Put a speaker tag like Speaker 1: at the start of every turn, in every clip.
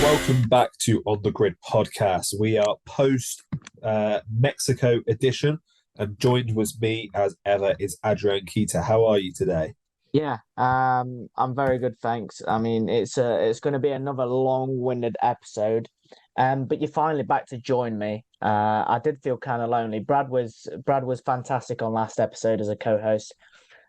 Speaker 1: Welcome back to On The Grid Podcast. We are post Mexico edition, and joined with me as ever is Adrian. How are you today?
Speaker 2: Yeah, I'm very good, thanks. I mean, it's going to be another long-winded episode, but you're finally back to join me. I did feel kind of lonely. Brad was fantastic on last episode as a co-host,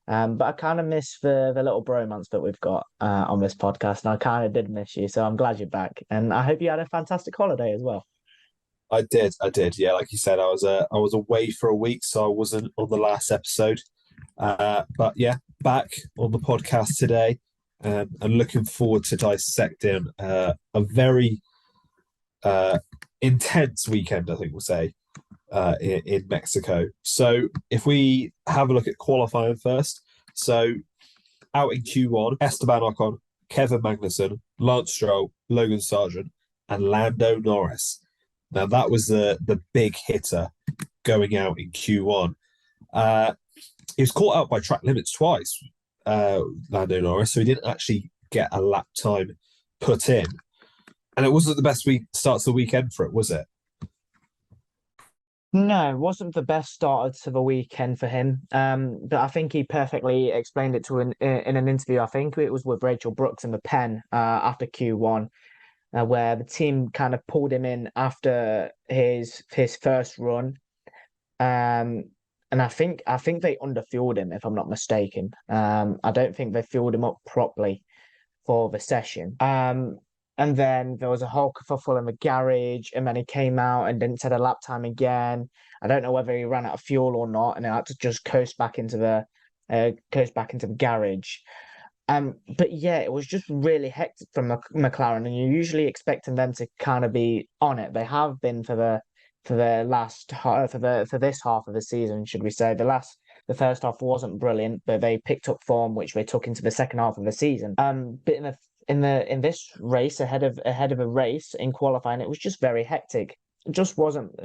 Speaker 2: but I kind of miss the little bromance that we've got on this podcast, and I kind of did miss you. So I'm glad you're back, and I hope you had a fantastic holiday as well.
Speaker 1: I did. Yeah, like you said, I was away for a week, so I wasn't on the last episode. But yeah, back on the podcast today, and looking forward to dissecting a very intense weekend, I think we'll say, in Mexico. So if we have a look at qualifying first, so out in Q1, Esteban Ocon, Kevin Magnussen, Lance Stroll, Logan Sargent, and Lando Norris. Now that was the big hitter going out in Q1. He was caught out by track limits twice, Lando Norris, so he didn't actually get a lap time put in. And it wasn't the best week starts the weekend for it, was it?
Speaker 2: No, it wasn't the best start to the weekend for him. But I think he perfectly explained it in an interview. I think it was with Rachel Brooks in the pen after Q1, where the team kind of pulled him in after his first run. And I think they underfueled him, if I'm not mistaken. I don't think they fueled him up properly for the session. And then there was a whole kerfuffle in the garage, and then he came out and didn't set a lap time again. I don't know whether he ran out of fuel or not, and he had to just coast back into the garage. But yeah, it was just really hectic from McLaren, and you're usually expecting them to kind of be on it. They have been for this half of the season, should we say. The first half wasn't brilliant, but they picked up form, which they took into the second half of the season. But in this race, ahead of a race in qualifying, it was just very hectic. It just wasn't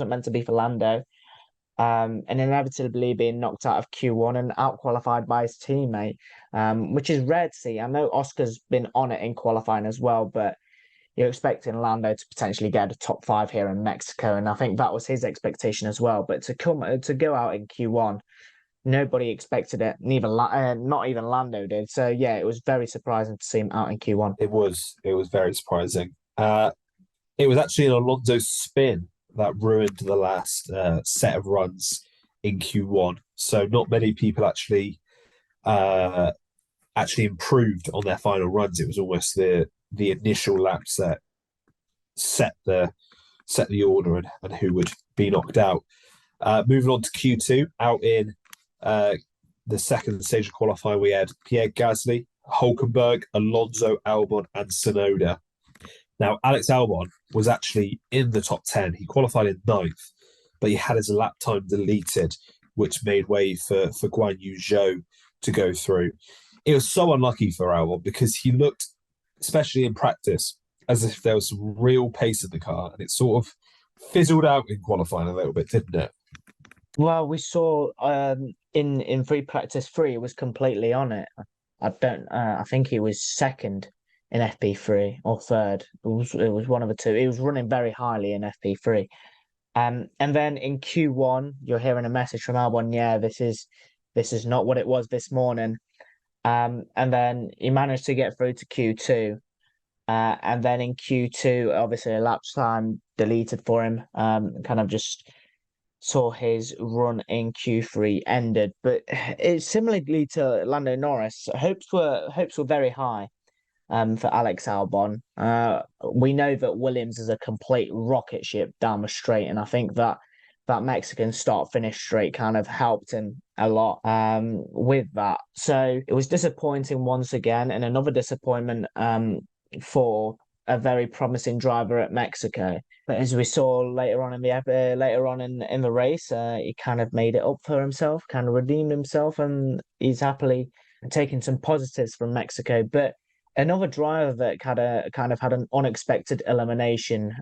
Speaker 2: meant to be for Lando. And inevitably being knocked out of Q1 and out qualified by his teammate, which is rare to see. I know Oscar's been on it in qualifying as well, but you're expecting Lando to potentially get a top five here in Mexico, and I think that was his expectation as well. But to go out in Q1, nobody expected it. Not even Lando did. So yeah, it was very surprising to see him out in Q1.
Speaker 1: It was very surprising. It was actually an Alonso spin that ruined the last set of runs in Q1. So not many people actually improved on their final runs. It was almost the initial laps that set the order and who would be knocked out. Moving on to Q2, out in the second stage of qualifying, we had Pierre Gasly, Hulkenberg, Alonso, Albon, and Tsunoda. Now, Alex Albon was actually in the top 10. He qualified in ninth, but he had his lap time deleted, which made way for Guan Yu Zhou to go through. It was so unlucky for Albon because he looked, especially in practice, as if there was some real pace in the car, and it sort of fizzled out in qualifying a little bit, didn't it?
Speaker 2: Well, we saw in free practice three, it was completely on it. I think he was second in FP3 or third. It was one of the two. He was running very highly in FP3. And then in Q1, you're hearing a message from Albon. Yeah, this is not what it was this morning. And then he managed to get through to Q2. And then in Q2, obviously a lap time deleted for him. Kind of just saw his run in Q3 ended. But it's similarly to Lando Norris. Hopes were very high for Alex Albon. We know that Williams is a complete rocket ship down the straight, and I think that Mexican start-finish straight kind of helped him a lot with that. So it was disappointing once again, and another disappointment for a very promising driver at Mexico. But as we saw later on in the race, he kind of made it up for himself, kind of redeemed himself, and he's happily taking some positives from Mexico. But another driver that had an unexpected elimination,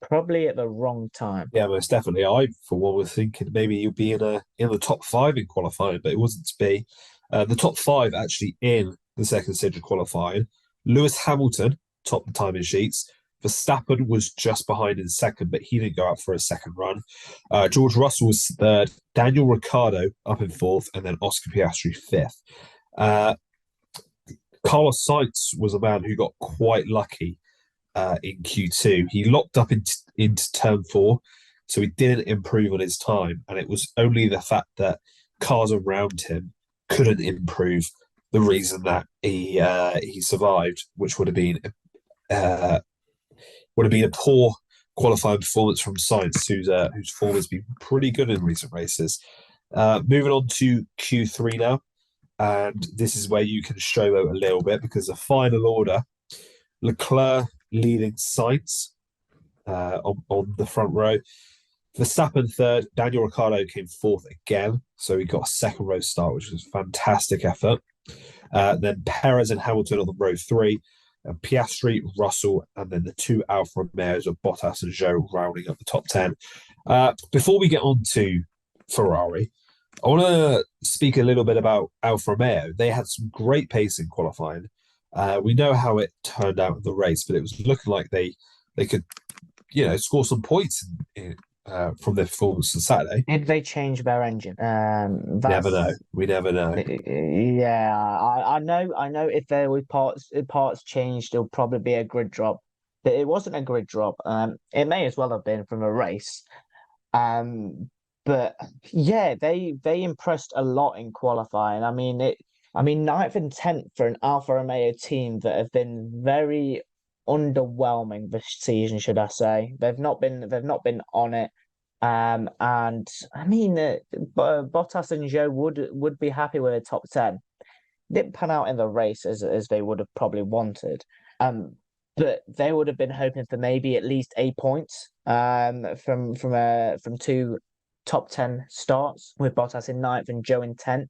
Speaker 2: probably at the wrong time.
Speaker 1: Yeah, most definitely. I, for one, was thinking maybe you'd be in the top five in qualifying, but it wasn't to be. The top five actually in the second stage of qualifying: Lewis Hamilton topped the timing sheets, Verstappen was just behind in second, but he didn't go out for a second run. George Russell was third, Daniel Ricciardo up in fourth, and then Oscar Piastri fifth. Carlos Sainz was a man who got quite lucky in Q2. He locked up into turn 4, so he didn't improve on his time, and it was only the fact that cars around him couldn't improve the reason that he survived, which would have been a poor qualifying performance from Sainz, whose form has been pretty good in recent races. Moving on to Q3 now, and this is where you can showboat a little bit because the final order: Leclerc leading Sainz on the front row. Verstappen third, Daniel Ricciardo came fourth again, so he got a second row start, which was a fantastic effort. Then Perez and Hamilton on the row 3, and Piastri, Russell, and then the 2 Alfa Romeos of Bottas and Zhou rounding up the top 10. Before we get on to Ferrari, I want to speak a little bit about Alfa Romeo. They had some great pace in qualifying. We know how it turned out in the race, but it was looking like they could, score some points from their performance on Saturday.
Speaker 2: Did they change their engine?
Speaker 1: Never know. We never know.
Speaker 2: Yeah, I know. If there were parts changed, it'll probably be a grid drop. But it wasn't a grid drop. It may as well have been from a race. But yeah, they impressed a lot in qualifying. I mean, 9th and 10th for an Alfa Romeo team that have been very underwhelming this season, should I say? They've not been on it. And I mean, Bottas and Zhou would be happy with a top 10. Didn't pan out in the race as they would have probably wanted. But they would have been hoping for maybe at least 8 points from 2 top 10 starts, with Bottas in 9th and Zhou in 10th.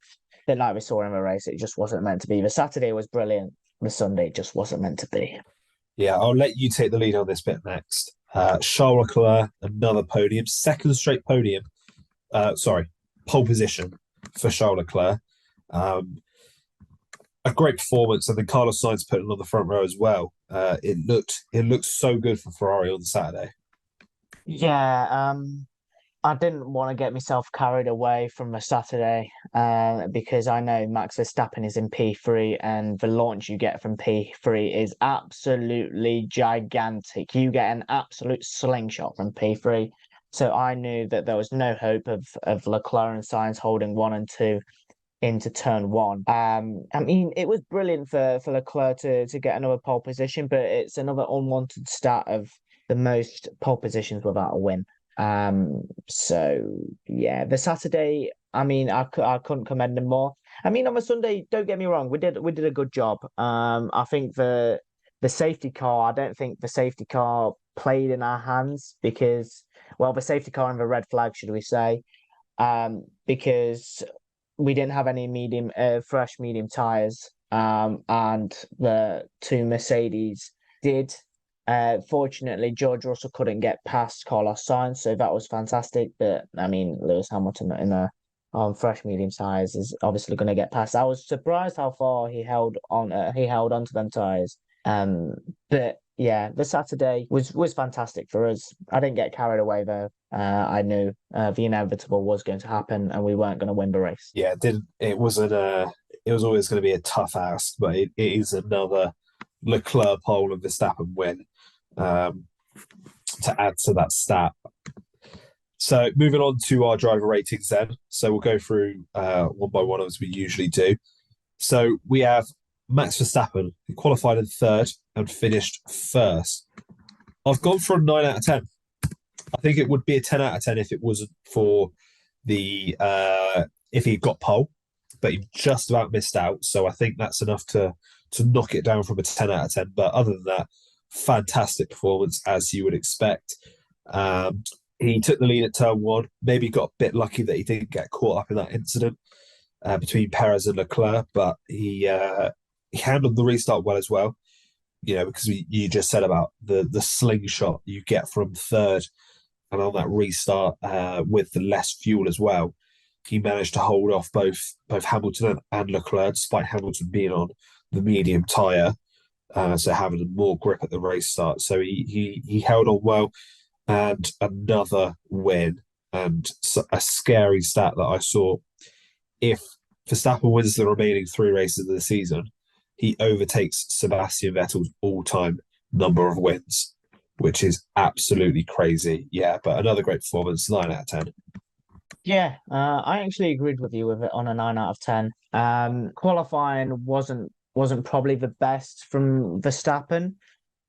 Speaker 2: Then, like we saw in the race, it just wasn't meant to be. The Saturday was brilliant. The Sunday just wasn't meant to be.
Speaker 1: Yeah, I'll let you take the lead on this bit next. Charles Leclerc, another podium, second straight podium. Pole position for Charles Leclerc. A great performance, and then Carlos Sainz putting on the front row as well. It looked so good for Ferrari on Saturday.
Speaker 2: Yeah, I didn't want to get myself carried away from the Saturday because I know Max Verstappen is in P3 and the launch you get from P3 is absolutely gigantic. You get an absolute slingshot from P3. So I knew that there was no hope of Leclerc and Sainz holding 1 and 2 into turn 1. I mean, it was brilliant for Leclerc to get another pole position, but it's another unwanted stat of the most pole positions without a win. So yeah, the Saturday, I mean, I couldn't commend them more. I mean, on the Sunday, don't get me wrong, we did a good job. I think the safety car, I don't think the safety car played in our hands because, well, the safety car and the red flag, should we say, because we didn't have any fresh medium tires, and the 2 Mercedes did. Fortunately, George Russell couldn't get past Carlos Sainz, so that was fantastic. But I mean, Lewis Hamilton on fresh medium tires is obviously going to get past. I was surprised how far he held on. He held onto them tires. But yeah, the Saturday was fantastic for us. I didn't get carried away though. I knew the inevitable was going to happen, and we weren't going to win the race.
Speaker 1: Yeah, it wasn't. It was always going to be a tough ask, but it is another Leclerc pole and Verstappen win. To add to that stat. So moving on to our driver ratings then. So we'll go through one by one as we usually do. So we have Max Verstappen, who qualified in 3rd and finished 1st. I've gone for a 9 out of 10. I think it would be a 10 out of 10 if it wasn't for the if he got pole, but he just about missed out. So I think that's enough to knock it down from a 10 out of 10. But other than that, fantastic performance, as you would expect. He took the lead at turn 1, maybe got a bit lucky that he didn't get caught up in that incident between Perez and Leclerc, but he handled the restart well as well, because you just said about the slingshot you get from 3rd, and on that restart with the less fuel as well, he managed to hold off both Hamilton and Leclerc, despite Hamilton being on the medium tyre. so having more grip at the race start. So he held on well, and another win, and a scary stat that I saw: if Verstappen wins the remaining 3 races of the season, he overtakes Sebastian Vettel's all-time number of wins, which is absolutely crazy. Yeah, but another great performance, 9 out of 10.
Speaker 2: Yeah, I actually agreed with you with it on a 9 out of 10. Qualifying wasn't probably the best from Verstappen.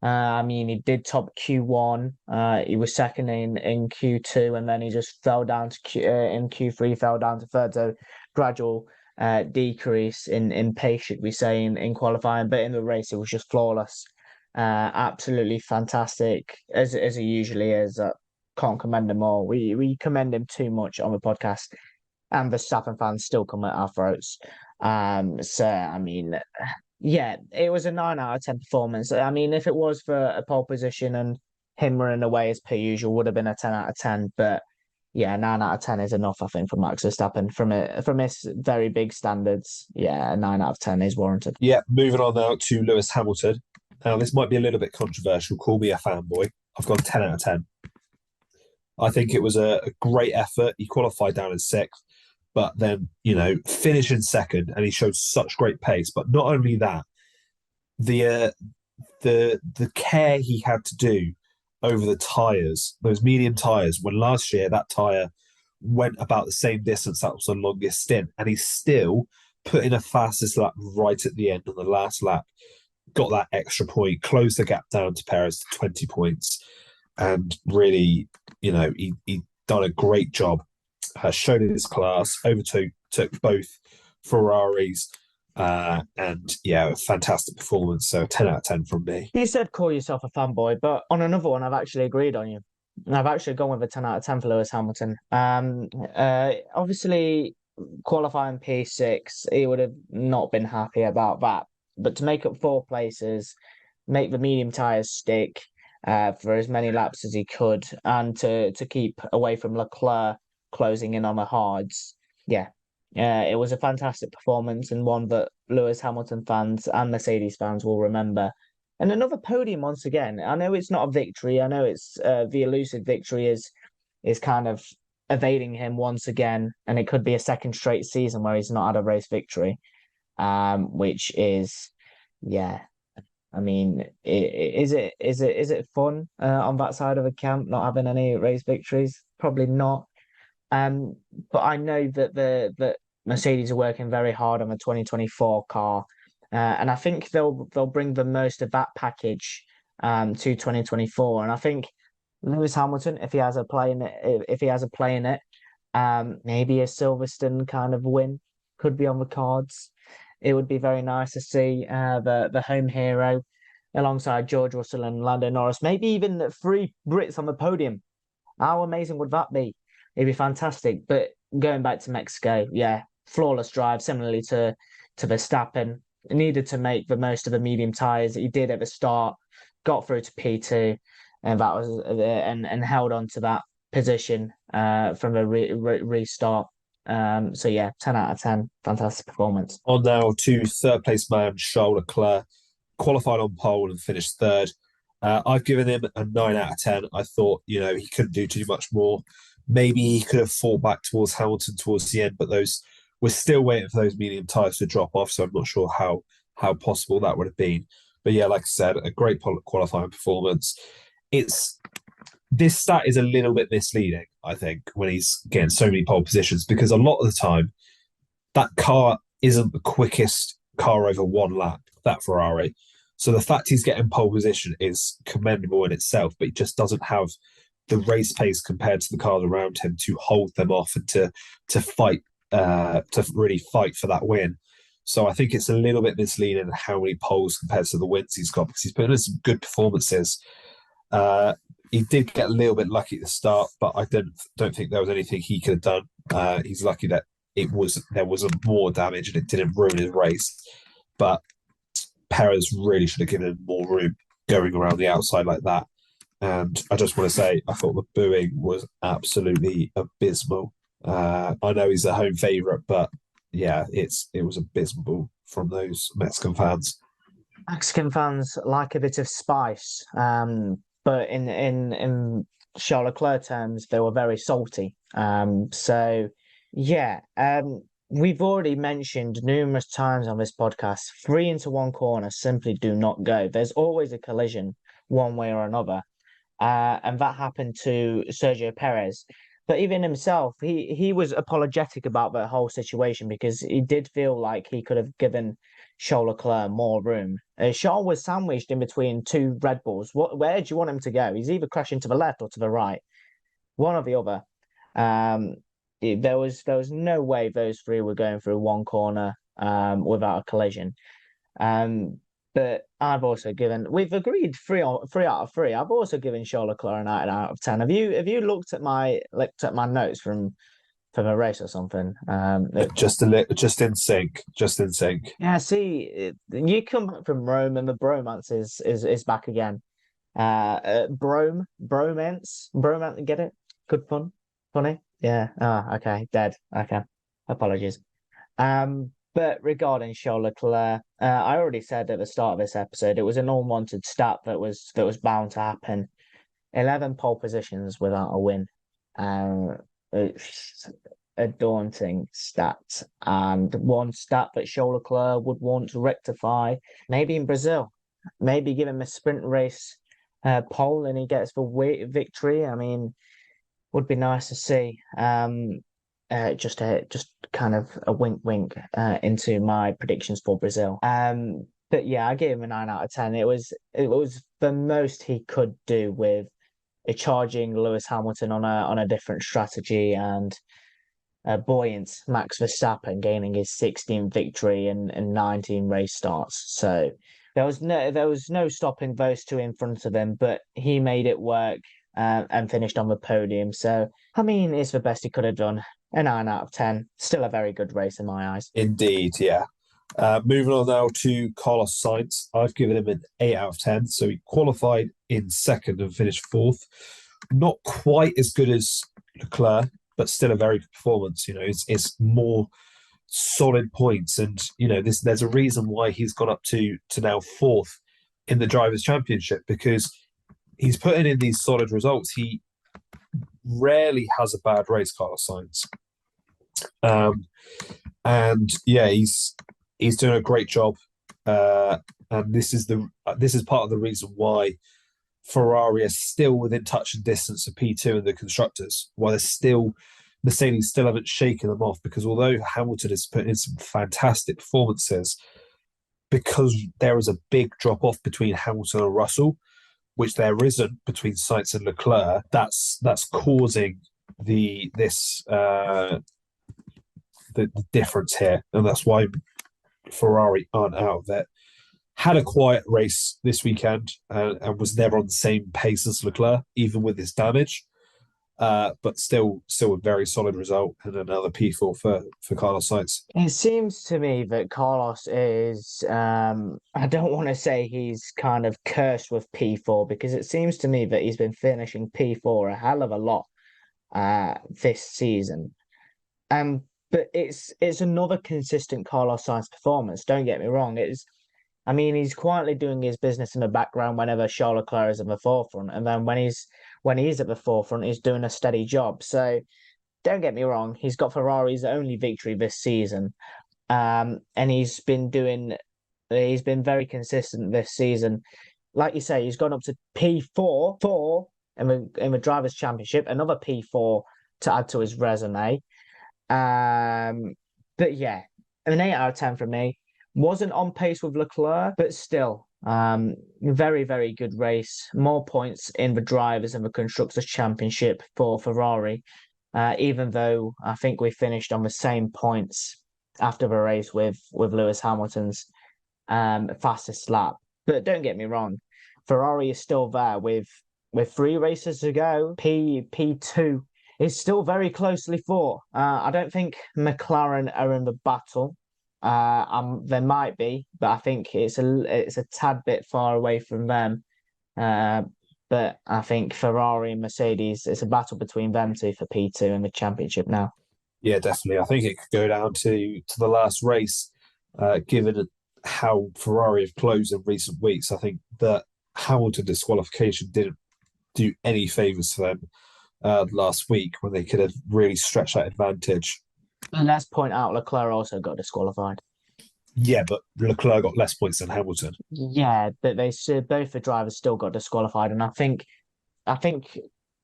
Speaker 2: I mean, he did top Q1. He was second in Q2, and then he just fell down to in Q3, fell down to third. So gradual decrease in pace, should we say, in qualifying. But in the race, it was just flawless. Absolutely fantastic, as he usually is. Can't commend him all. We commend him too much on the podcast, and the Verstappen fans still come at our throats. So I mean, yeah, it was a 9 out of 10 performance. I mean, if it was for a pole position and him running away as per usual, would have been a 10 out of 10. But yeah, 9 out of 10 is enough, I think, for Max Verstappen from his very big standards. Yeah, a 9 out of 10 is warranted.
Speaker 1: Yeah, moving on now to Lewis Hamilton. Now, this might be a little bit controversial. Call me a fanboy. I've gone 10 out of 10. I think it was a great effort. He qualified down in 6th, but then, finished in 2nd, and he showed such great pace. But not only that, the care he had to do over the tyres, those medium tyres, when last year that tyre went about the same distance, that was the longest stint, and he still put in a fastest lap right at the end on the last lap, got that extra point, closed the gap down to Perez to 20 points, and really, he done a great job, showed his class, overtook both Ferraris, and yeah, a fantastic performance. So 10 out of 10 from me.
Speaker 2: You said call yourself a fanboy, but on another one, I've actually agreed on you. I've actually gone with a 10 out of 10 for Lewis Hamilton. Obviously, qualifying P6, he would have not been happy about that. But to make up 4 places, make the medium tyres stick for as many laps as he could, and to keep away from Leclerc closing in on the hards, yeah. It was a fantastic performance, and one that Lewis Hamilton fans and Mercedes fans will remember. And another podium once again. I know it's not a victory. I know it's the elusive victory is kind of evading him once again, and it could be a second straight season where he's not had a race victory, which is, yeah. I mean, is it fun on that side of the camp not having any race victories? Probably not. But I know that Mercedes are working very hard on the 2024 car, and I think they'll bring the most of that package to 2024. And I think Lewis Hamilton, if he has a play in it, maybe a Silverstone kind of win could be on the cards. It would be very nice to see the home hero alongside George Russell and Lando Norris, maybe even the 3 Brits on the podium. How amazing would that be? It'd be fantastic. But going back to Mexico, yeah, flawless drive, similarly to Verstappen. Needed to make the most of the medium tyres. He did at the start, got through to P2, and that was and held on to that position from the restart. So yeah, 10 out of 10, fantastic performance.
Speaker 1: On now to third place man Charles Leclerc, qualified on pole and finished 3rd. I've given him a 9 out of 10. I thought he couldn't do too much more. Maybe he could have fought back towards Hamilton towards the end, but we're still waiting for those medium tyres to drop off, so I'm not sure how possible that would have been. But yeah, like I said, a great qualifying performance. This stat is a little bit misleading, I think, when he's getting so many pole positions, because a lot of the time that car isn't the quickest car over 1 lap, that Ferrari. So the fact he's getting pole position is commendable in itself, but he just doesn't have the race pace compared to the cars around him to hold them off and to fight, to really fight for that win. So I think it's a little bit misleading how many poles compared to the wins he's got, because he's put in some good performances. He did get a little bit lucky at the start, but I don't think there was anything he could have done. He's lucky that there wasn't more damage and it didn't ruin his race. But Perez really should have given him more room going around the outside like that. And I just want to say, I thought the booing was absolutely abysmal. I know he's a home favourite, but yeah, it was abysmal from those Mexican fans.
Speaker 2: Mexican fans like a bit of spice, but in Charles Leclerc terms, they were very salty. So yeah, we've already mentioned numerous times on this podcast, three into one corner simply do not go. There's always a collision one way or another. And that happened to Sergio Perez. But even himself, he was apologetic about the whole situation because he did feel like he could have given Charles Leclerc more room. Charles was sandwiched in between two Red Bulls. Where do you want him to go? He's either crashing to the left or to the right, one or the other. Um, there was no way those three were going through one corner without a collision. Um, but we've agreed three out of three. I've also given Charles Leclerc a 9 out of 10. Have you looked at my notes from a race or something?
Speaker 1: Just in sync, just in sync.
Speaker 2: Yeah, see, you come back from Rome and the bromance is back again. Bromance, get it? Good fun, funny. Yeah. Okay, dead. Okay, apologies. But regarding Charles Leclerc, I already said at the start of this episode, it was an unwanted stat that was bound to happen. 11 pole positions without a win. It's a daunting stat, and one stat that Charles Leclerc would want to rectify, maybe in Brazil, maybe give him a sprint race pole and he gets the victory. I mean, would be nice to see. Just kind of a wink into my predictions for Brazil. But yeah, I gave him a 9 out of 10. It was the most he could do with charging Lewis Hamilton on a different strategy and buoyant Max Verstappen gaining his 16th victory in 19 race starts. So there was no stopping those two in front of him, but he made it work and finished on the podium. So I mean, it's the best he could have done. A 9 out of 10. Still a very good race in my eyes.
Speaker 1: Indeed, yeah. Moving on now to Carlos Sainz. I've given him an 8 out of 10. So he qualified in second and finished fourth. Not quite as good as Leclerc, but still a very good performance. It's more solid points. And, there's a reason why he's gone up to now fourth in the Drivers' Championship, because he's putting in these solid results. He rarely has a bad race, Carlos Sainz. And yeah, he's doing a great job. And this is part of the reason why Ferrari is still within touch and distance of P2 in the constructors. Why Mercedes still haven't shaken them off, because although Hamilton has put in some fantastic performances, because there is a big drop off between Hamilton and Russell, which there isn't between Sainz and Leclerc, that's causing the difference here, and that's why Ferrari aren't out of it. Had a quiet race this weekend and was never on the same pace as Leclerc, even with his damage. But still a very solid result, and another P4 for Carlos Sainz.
Speaker 2: It seems to me that Carlos is, I don't want to say he's kind of cursed with P4, because it seems to me that he's been finishing P4 a hell of a lot this season. But it's another consistent Carlos Sainz performance. Don't get me wrong. He's quietly doing his business in the background whenever Charles Leclerc is at the forefront, and then when he's at the forefront, he's doing a steady job. So don't get me wrong, he's got Ferrari's only victory this season, and he's been very consistent this season. Like you say, he's gone up to P4 in the Drivers' Championship, another P4 to add to his resume. But yeah, an 8 out of 10 from me. Wasn't on pace with Leclerc, but still, very, very good race. More points in the Drivers' and the Constructors' Championship for Ferrari, even though I think we finished on the same points after the race with Lewis Hamilton's fastest lap. But don't get me wrong, Ferrari is still there with 3 races to go. P2 is still very closely fought. I don't think McLaren are in the battle. There might be, but I think it's a tad bit far away from them. But I think Ferrari and Mercedes, it's a battle between them two for P2 in the championship now.
Speaker 1: Yeah, definitely. I think it could go down to the last race, given how Ferrari have closed in recent weeks, I think that Hamilton disqualification didn't do any favours for them last week when they could have really stretched that advantage.
Speaker 2: And let's point out Leclerc also got disqualified.
Speaker 1: Yeah, but Leclerc got less points than Hamilton.
Speaker 2: Yeah, but both the drivers still got disqualified, and I think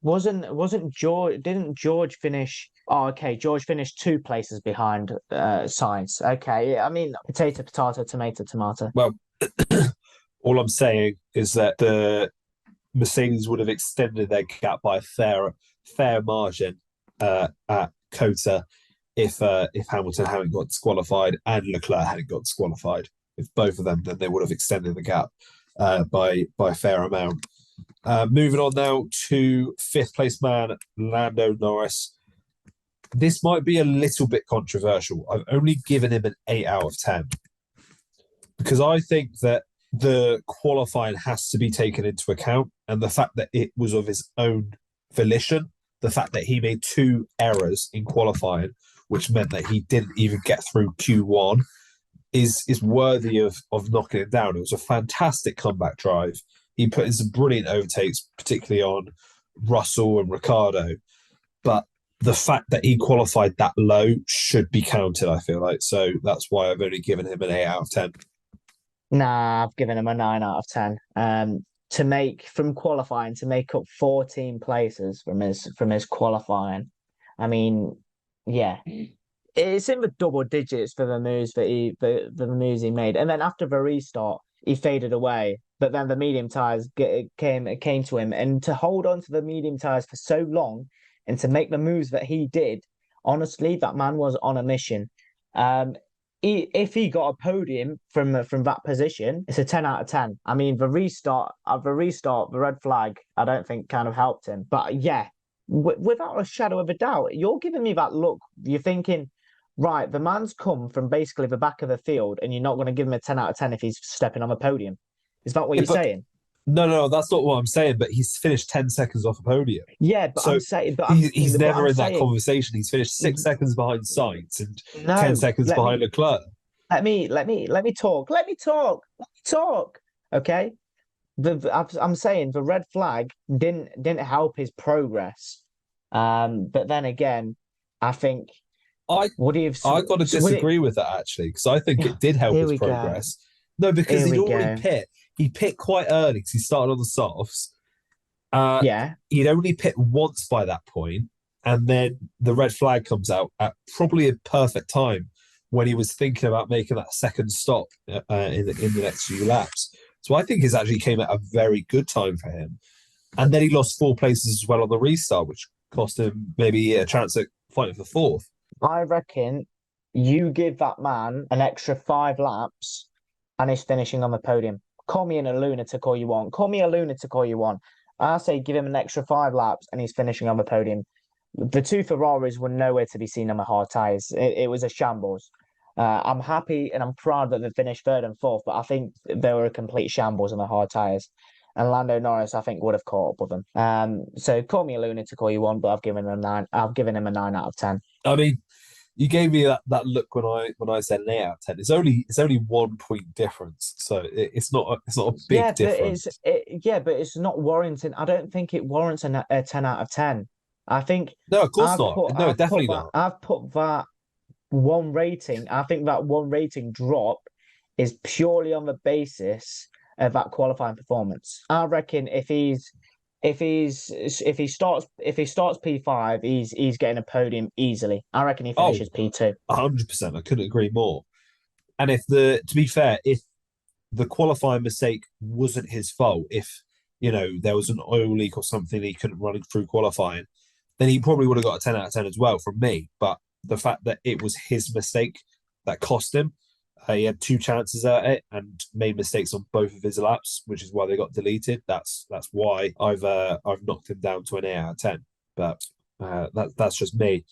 Speaker 2: wasn't George didn't George finish? Oh, okay, George finished 2 places behind Sainz. Okay, I mean potato, potato, tomato, tomato.
Speaker 1: Well, all I'm saying is that the Mercedes would have extended their gap by a fair margin at Cota if Hamilton hadn't got disqualified and Leclerc hadn't got disqualified. If both of them, then they would have extended the gap by a fair amount. Moving on now to 5th place man, Lando Norris. This might be a little bit controversial. I've only given him an 8 out of 10 because I think that the qualifying has to be taken into account, and the fact that it was of his own volition, the fact that he made 2 errors in qualifying, which meant that he didn't even get through Q1, is worthy of knocking it down. It was a fantastic comeback drive. He put in some brilliant overtakes, particularly on Russell and Ricciardo. But the fact that he qualified that low should be counted, I feel like. So that's why I've only given him an 8 out of 10.
Speaker 2: Nah, I've given him a 9 out of 10. To make from qualifying to make up 14 places from his qualifying. I mean, yeah, it's in the double digits for the moves the moves he made, and then after the restart, he faded away. But then the medium tires came to him, and to hold on to the medium tires for so long and to make the moves that he did, honestly, that man was on a mission. If he got a podium from that position, it's a 10 out of 10. I mean, the restart, the red flag, I don't think kind of helped him. But yeah, without a shadow of a doubt, you're giving me that look. You're thinking, right, the man's come from basically the back of the field, and you're not going to give him a 10 out of 10 if he's stepping on the podium. Is that what you're saying?
Speaker 1: No, that's not what I'm saying. But he's finished 10 seconds off a podium.
Speaker 2: Yeah, but
Speaker 1: so
Speaker 2: I'm saying,
Speaker 1: he's never in that conversation. He's finished 6 seconds behind Sainz and 10 seconds behind Leclerc.
Speaker 2: Let me talk. Let me talk. Okay. I'm saying the red flag didn't help his progress. But then again, I think
Speaker 1: I got to disagree with that actually, because I think it did help his progress. No, because he'd already pit. He pit quite early because he started on the softs. He'd only pit once by that point, and then the red flag comes out at probably a perfect time when he was thinking about making that second stop in the next few laps. So I think it actually came at a very good time for him. And then he lost 4 places as well on the restart, which cost him maybe a chance at fighting for 4th.
Speaker 2: I reckon you give that man an extra 5 laps and he's finishing on the podium. Call me a lunatic all you want. I say give him an extra 5 laps and he's finishing on the podium. The 2 Ferraris were nowhere to be seen on the hard tyres. It was a shambles. I'm happy and I'm proud that they finished 3rd and 4th, but I think they were a complete shambles on the hard tyres. And Lando Norris, I think, would have caught up with them. So call me a lunatic all you want, but I've given him a 9. I've given him a 9 out of 10.
Speaker 1: I mean, you gave me that look when I said an 8 out of 10. It's only 1 point difference, so it's not a big difference.
Speaker 2: But it's not warranting. I don't think it warrants a 10 out of 10. I think
Speaker 1: no, of course not. No, definitely not.
Speaker 2: I've put that 1 rating. I think that 1 rating drop is purely on the basis of that qualifying performance. I reckon if he starts P5, he's getting a podium easily. I reckon he finishes P2.
Speaker 1: 100%. I couldn't agree more. And to be fair, if the qualifying mistake wasn't his fault, if there was an oil leak or something he couldn't run through qualifying, then he probably would have got a 10 out of 10 as well from me. But the fact that it was his mistake that cost him, he had 2 chances at it and made mistakes on both of his laps, which is why they got deleted. That's why I've knocked him down to an 8 out of 10. But that's just me.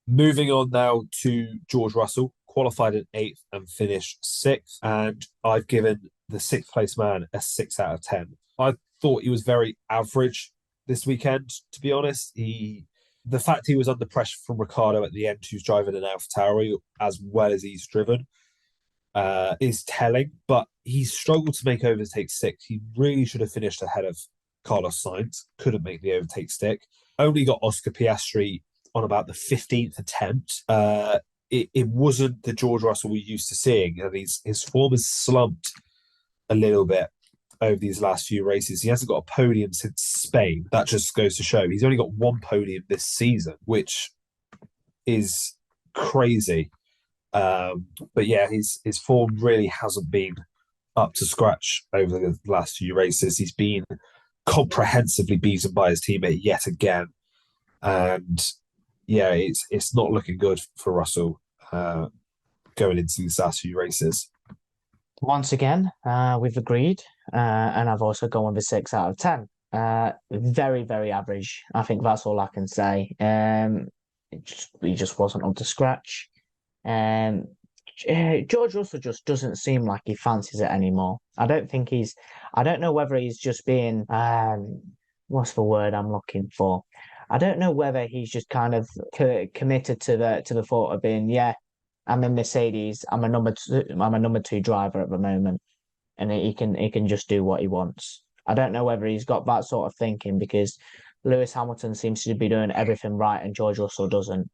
Speaker 1: Moving on now to George Russell, qualified in 8th and finished 6th, and I've given the 6th place man a 6 out of 10. I thought he was very average this weekend, to be honest. The fact he was under pressure from Ricciardo at the end, who's driving an AlphaTauri as well as he's driven, is telling, but he's struggled to make overtake stick. He really should have finished ahead of Carlos Sainz, couldn't make the overtake stick. Only got Oscar Piastri on about the 15th attempt. It wasn't the George Russell we're used to seeing, and his form has slumped a little bit over these last few races. He hasn't got a podium since Spain. That just goes to show he's only got one podium this season, which is crazy. But yeah, his form really hasn't been up to scratch over the last few races. He's been comprehensively beaten by his teammate yet again, and yeah, it's not looking good for Russell going into these last few races.
Speaker 2: Once again, we've agreed, and I've also gone with a 6 out of 10. Very, very average. I think that's all I can say. He just wasn't up to scratch. George Russell just doesn't seem like he fancies it anymore. I don't know whether he's just being, what's the word I'm looking for? I don't know whether he's just kind of committed to the thought of being, yeah, I'm in Mercedes. I'm a number two driver at the moment, and he can just do what he wants. I don't know whether he's got that sort of thinking, because Lewis Hamilton seems to be doing everything right and George Russell doesn't.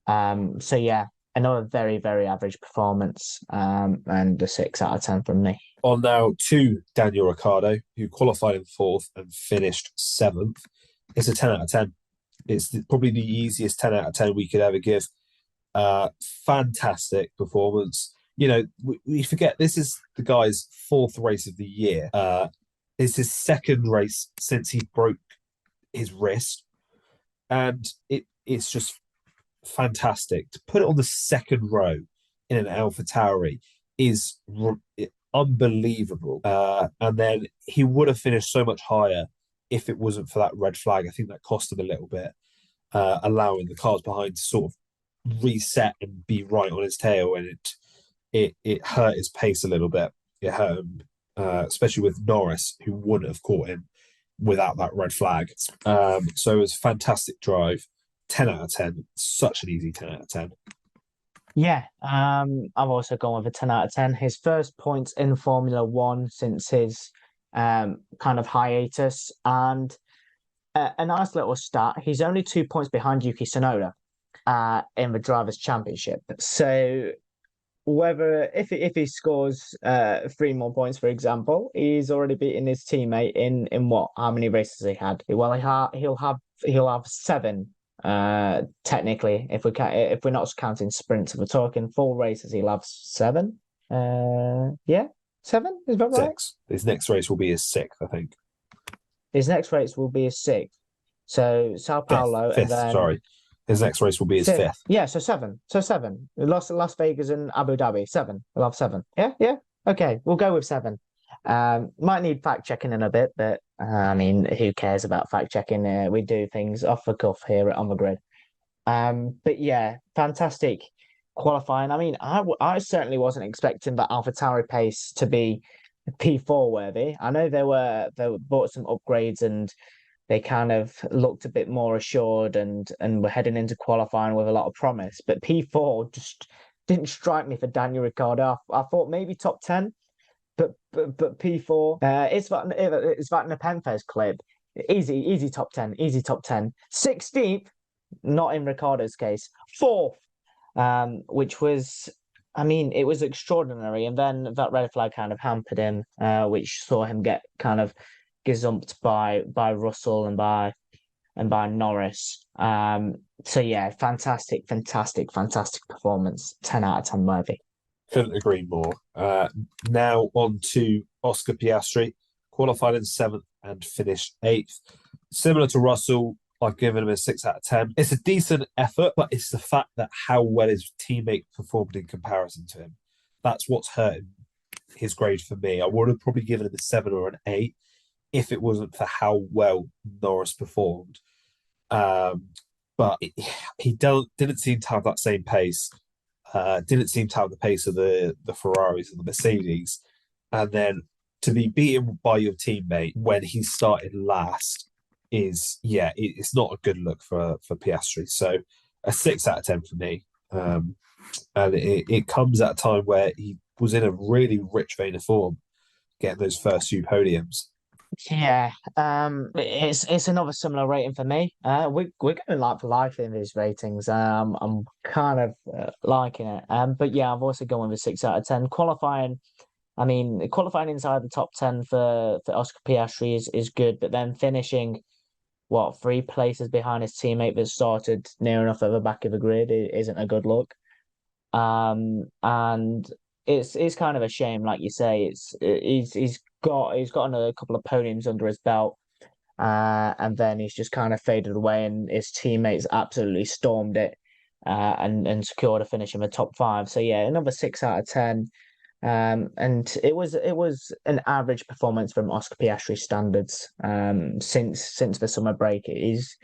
Speaker 2: So yeah, another very, very average performance, and a 6 out of 10 from me.
Speaker 1: On now to Daniel Ricciardo, who qualified in 4th and finished 7th. It's a 10 out of 10. It's probably the easiest 10 out of 10 we could ever give. Fantastic performance. You know, we forget this is the guy's 4th race of the year. It's his 2nd race since he broke his wrist, and it's just fantastic. To put it on the 2nd row in an AlphaTauri is unbelievable. And then he would have finished so much higher if it wasn't for that red flag. I think that cost him a little bit, allowing the cars behind to sort of reset and be right on his tail, and it hurt his pace a little bit. It hurt him, especially with Norris, who wouldn't have caught him without that red flag. So it was a fantastic drive. 10 out of 10. Such an easy 10 out of 10.
Speaker 2: Yeah, I've also gone with a 10 out of 10. His first points in Formula One since his kind of hiatus, and a nice little stat. He's only 2 points behind Yuki Tsunoda in the Drivers' Championship. So whether if he scores 3 more points, for example, he's already beaten his teammate in what? How many races he had? Well, he'll have 7. Technically, if we're not counting sprints, if we're talking full races, he'll have 7. Yeah, 7, is that right?
Speaker 1: 6. His next race will be his 6th, I think.
Speaker 2: His next race will be his 6th. So Sao Paulo,
Speaker 1: 5th,
Speaker 2: and then
Speaker 1: sorry. His next race will be his 5th.
Speaker 2: Yeah, so 7. So 7. Las Vegas and Abu Dhabi. 7. We'll have 7. Yeah. Okay, we'll go with 7. Might need fact checking in a bit, but I mean, who cares about fact checking? We do things off the cuff here at On the Grid. But yeah, fantastic qualifying. I mean, I certainly wasn't expecting that AlphaTauri pace to be P4 worthy. I know they bought some upgrades and they kind of looked a bit more assured and were heading into qualifying with a lot of promise. But P4 just didn't strike me for Daniel Ricciardo. I thought maybe top 10. But P4, it's that Nepenthes clip. Easy top 10, easy top 10. 16th, not in Ricciardo's case. 4th, which was, I mean, it was extraordinary. And then that red flag kind of hampered him, which saw him get kind of gazumped by Russell and by Norris. So yeah, fantastic performance. 10 out of 10 worthy.
Speaker 1: Couldn't agree more. Now on to Oscar Piastri, qualified in 7th and finished 8th. Similar to Russell, I've given him a 6 out of 10. It's a decent effort, but it's the fact that how well his teammate performed in comparison to him. That's what's hurting his grade for me. I would have probably given him a 7 or an 8 if it wasn't for how well Norris performed. But he didn't seem to have that same pace. Didn't seem to have the pace of the Ferraris and the Mercedes. And then to be beaten by your teammate when he started last it's not a good look for Piastri. So a 6 out of 10 for me. And it comes at a time where he was in a really rich vein of form, getting those first few podiums.
Speaker 2: Yeah, it's another similar rating for me. We're going like for life in these ratings. I'm kind of liking it. But yeah, I've also gone with a 6 out of 10. Qualifying, I mean, qualifying inside the top 10 for Oscar Piastri is good, but then finishing what 3 places behind his teammate that started near enough at the back of the grid isn't a good look. And it's kind of a shame, like you say. He's got another couple of podiums under his belt, and then he's just kind of faded away, and his teammates absolutely stormed it, and secured a finish in the top 5. So yeah, another 6 out of 10. And it was an average performance from Oscar Piastri standards. Since the summer break, he's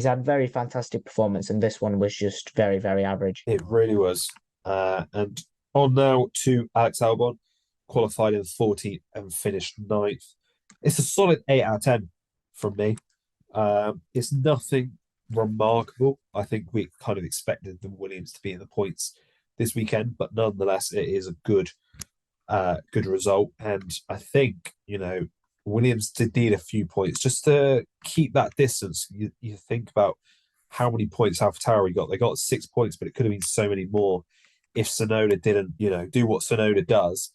Speaker 2: had very fantastic performance, and this one was just very, very average.
Speaker 1: It really was. And on now to Alex Albon, qualified in 14th and finished 9th. It's a solid 8 out of 10 from me. It's nothing remarkable. I think we kind of expected the Williams to be in the points this weekend, but nonetheless, it is a good result. And I think, Williams did need a few points just to keep that distance. You think about how many points AlphaTauri got. They got 6 points, but it could have been so many more if Tsunoda didn't, do what Tsunoda does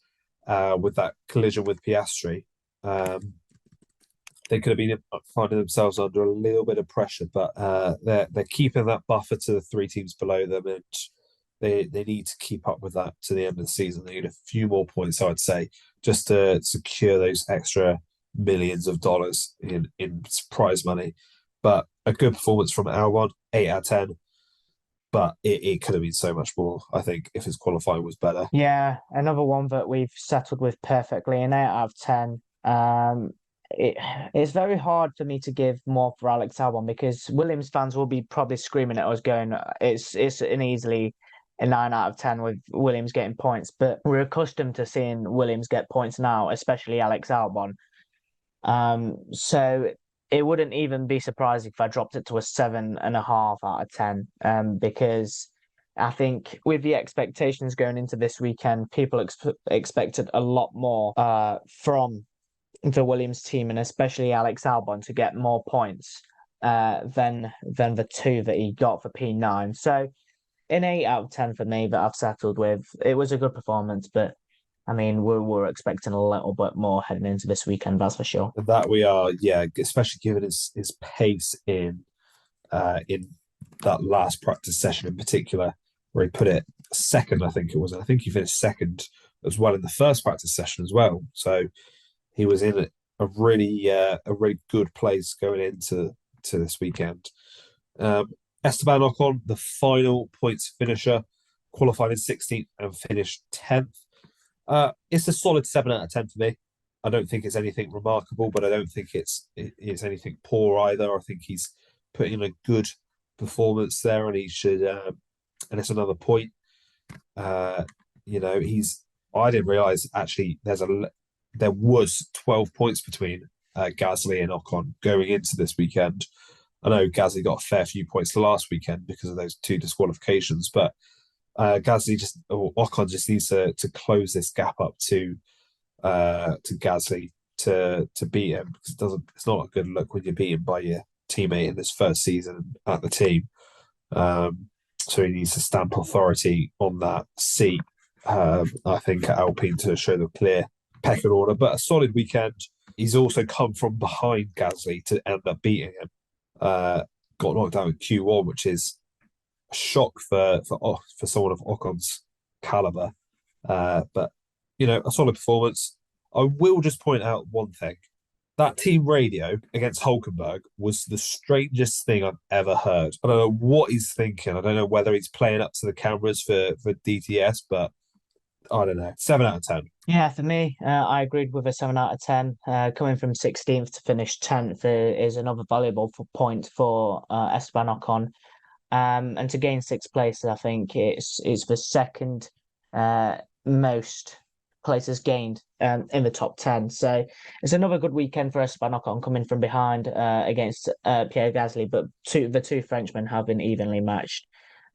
Speaker 1: with that collision with Piastri. They could have been finding themselves under a little bit of pressure, but they're keeping that buffer to the 3 teams below them, and they need to keep up with that to the end of the season. They need a few more points, I would say, just to secure those extra millions of dollars in prize money. But a good performance from Albon, 8 out of 10. But it could have been so much more, I think, if his qualifying was better.
Speaker 2: Yeah, another one that we've settled with perfectly, an 8 out of 10. It's very hard for me to give more for Alex Albon because Williams fans will be probably screaming at us, going, "It's an easily a 9 out of 10 with Williams getting points." But we're accustomed to seeing Williams get points now, especially Alex Albon. So it wouldn't even be surprising if I dropped it to a 7.5 out of 10. Because I think with the expectations going into this weekend, people expected a lot more from the Williams team, and especially Alex Albon, to get more points than the 2 that he got for P9. So an 8 out of 10 for me that I've settled with. It was a good performance, but I mean, we're expecting a little bit more heading into this weekend, that's for sure.
Speaker 1: And that we are, yeah, especially given his pace in that last practice session in particular, where he put it second, I think it was. I think he finished second as well in the first practice session as well. So he was in a really good place going into this weekend. Esteban Ocon, the final points finisher, qualified in 16th and finished 10th. It's a solid 7 out of 10 for me. I don't think it's anything remarkable, but I don't think it's anything poor either. I think he's putting in a good performance there, and he should. And it's another point. I didn't realize actually there was 12 points between Gasly and Ocon going into this weekend. I know Gasly got a fair few points last weekend because of those 2 disqualifications, but Ocon just needs to close this gap up to Gasly to beat him, because it's not a good look when you're beaten by your teammate in this first season at the team. So he needs to stamp authority on that seat, I think, at Alpine to show the clear pecking order. But a solid weekend. He's also come from behind Gasly to end up beating him. Got knocked out in Q1, which is a shock for someone of Ocon's caliber. But a solid performance. I will just point out one thing. That team radio against Hulkenberg was the strangest thing I've ever heard. I don't know what he's thinking. I don't know whether he's playing up to the cameras for DTS, but I don't know. 7 out of 10.
Speaker 2: Yeah, for me, I agreed with a 7 out of 10. Coming from 16th to finish 10th is another valuable point for Esteban Ocon. And to gain 6th place, I think it's the second most places gained in the top 10. So it's another good weekend for Esteban Ocon, coming from behind against Pierre Gasly, but the two Frenchmen have been evenly matched.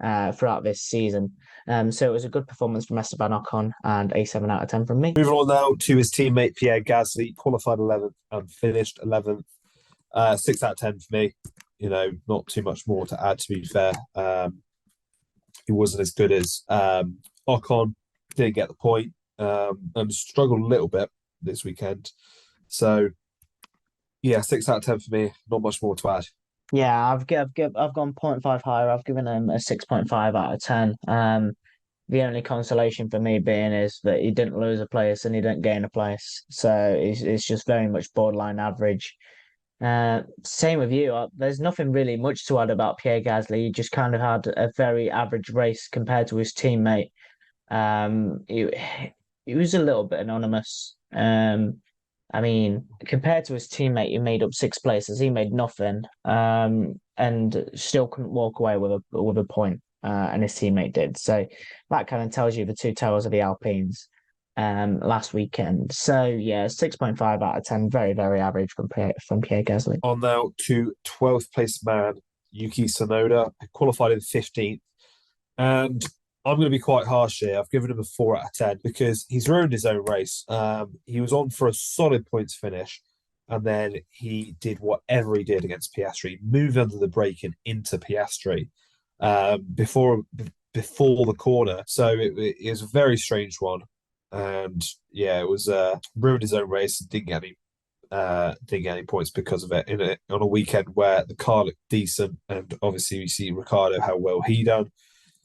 Speaker 2: throughout this season. So it was a good performance from Esteban Ocon and a 7 out of 10 from me.
Speaker 1: Moving on now to his teammate Pierre Gasly, qualified 11th and finished 11th. 6 out of 10 for me. Not too much more to add, to be fair. He wasn't as good as Ocon, didn't get the point, and struggled a little bit this weekend. So, yeah, 6 out of 10 for me. Not much more to add.
Speaker 2: Yeah, I've gone 0.5 higher. I've given him a 6.5 out of 10. The only consolation for me being is that he didn't lose a place and he didn't gain a place. So it's just very much borderline average. Same with you. There's nothing really much to add about Pierre Gasly. He just kind of had a very average race compared to his teammate. He was a little bit anonymous. I mean, compared to his teammate, he made up 6 places. He made nothing, and still couldn't walk away with a point. And his teammate did. So that kind of tells you the two towers of the Alpines last weekend. So yeah, 6.5 out of 10, very, very average from Pierre Gasly.
Speaker 1: On now to 12th place man, Yuki Tsunoda, qualified in 15th. And I'm going to be quite harsh here. I've given him a 4 out of 10 because he's ruined his own race. He was on for a solid points finish, and then he did whatever he did against Piastri, moved under the brake and into Piastri before the corner. So it was a very strange one. And yeah, it was ruined his own race and didn't get any points because of it on a weekend where the car looked decent, and obviously we see Ricciardo how well he done.